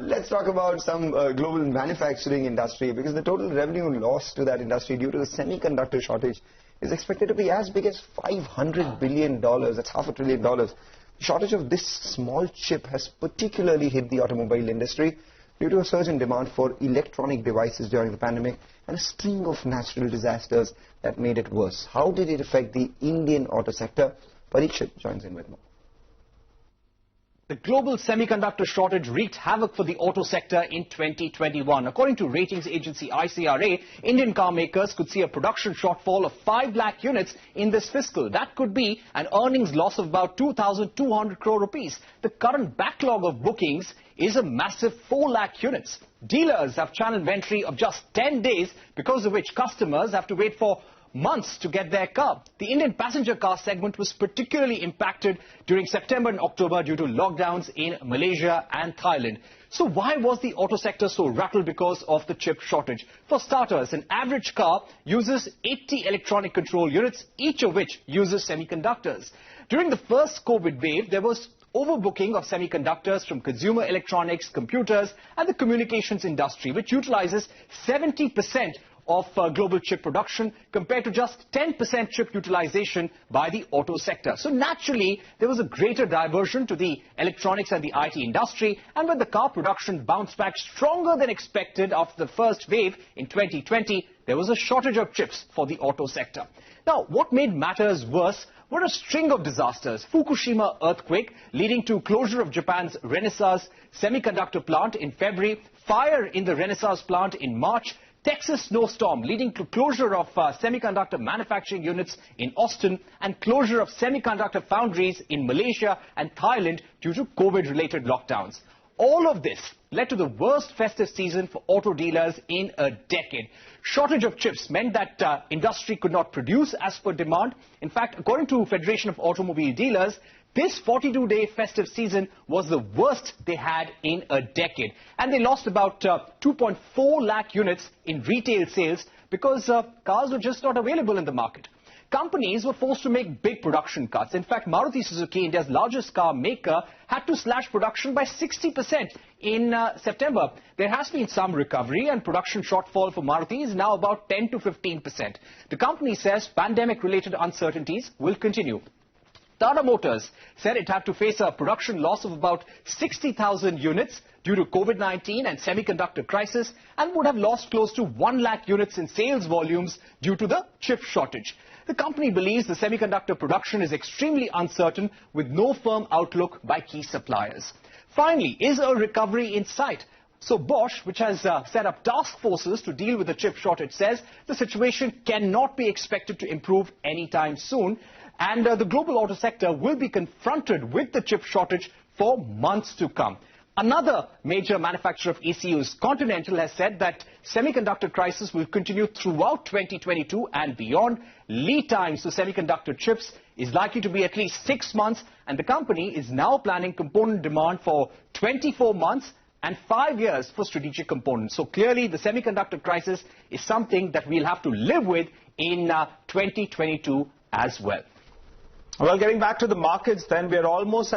Let's talk about some global manufacturing industry, because the total revenue lost to that industry due to the semiconductor shortage is expected to be as big as $500 billion. That's $500 billion. The shortage of this small chip has particularly hit the automobile industry due to a surge in demand for electronic devices during the pandemic and a string of natural disasters that made it worse. How did it affect the Indian auto sector? Parikshit joins in with more. The global semiconductor shortage wreaked havoc for the auto sector in 2021. According to ratings agency ICRA, Indian car makers could see a production shortfall of 5 lakh units in this fiscal. That could be an earnings loss of about 2,200 crore rupees. The current backlog of bookings is a massive 4 lakh units. Dealers have channel inventory of just 10 days, because of which customers have to wait for months to get their car. The Indian passenger car segment was particularly impacted during September and October due to lockdowns in Malaysia and Thailand. So why was the auto sector so rattled because of the chip shortage? For starters, an average car uses 80 electronic control units, each of which uses semiconductors. During the first COVID wave, there was overbooking of semiconductors from consumer electronics, computers and the communications industry, which utilizes 70% of global chip production compared to just 10% chip utilization by the auto sector. So naturally, there was a greater diversion to the electronics and the IT industry, and when the car production bounced back stronger than expected after the first wave in 2020, there was a shortage of chips for the auto sector. Now, what made matters worse were a string of disasters. Fukushima earthquake leading to closure of Japan's Renesas semiconductor plant in February, fire in the Renesas plant in March, Texas snowstorm leading to closure of semiconductor manufacturing units in Austin, and closure of semiconductor foundries in Malaysia and Thailand due to COVID-related lockdowns. All of this led to the worst festive season for auto dealers in a decade. Shortage of chips meant that industry could not produce as per demand. In fact, according to Federation of Automobile Dealers, this 42-day festive season was the worst they had in a decade. And they lost about 2.4 lakh units in retail sales because cars were just not available in the market. Companies were forced to make big production cuts. In fact, Maruti Suzuki, India's largest car maker, had to slash production by 60% in September. There has been some recovery, and production shortfall for Maruti is now about 10 to 15%. The company says pandemic-related uncertainties will continue. Tata Motors said it had to face a production loss of about 60,000 units due to COVID-19 and semiconductor crisis, and would have lost close to 1 lakh units in sales volumes due to the chip shortage. The company believes the semiconductor production is extremely uncertain, with no firm outlook by key suppliers. Finally, is a recovery in sight? So Bosch, which has set up task forces to deal with the chip shortage, says the situation cannot be expected to improve anytime soon, and the global auto sector will be confronted with the chip shortage for months to come. Another major manufacturer of ECUs, Continental, has said that semiconductor crisis will continue throughout 2022 and beyond. Lead times to semiconductor chips is likely to be at least 6 months, and the company is now planning component demand for 24 months and 5 years for strategic components. So clearly, the semiconductor crisis is something that we'll have to live with in 2022 as well. Well, getting back to the markets then, we are almost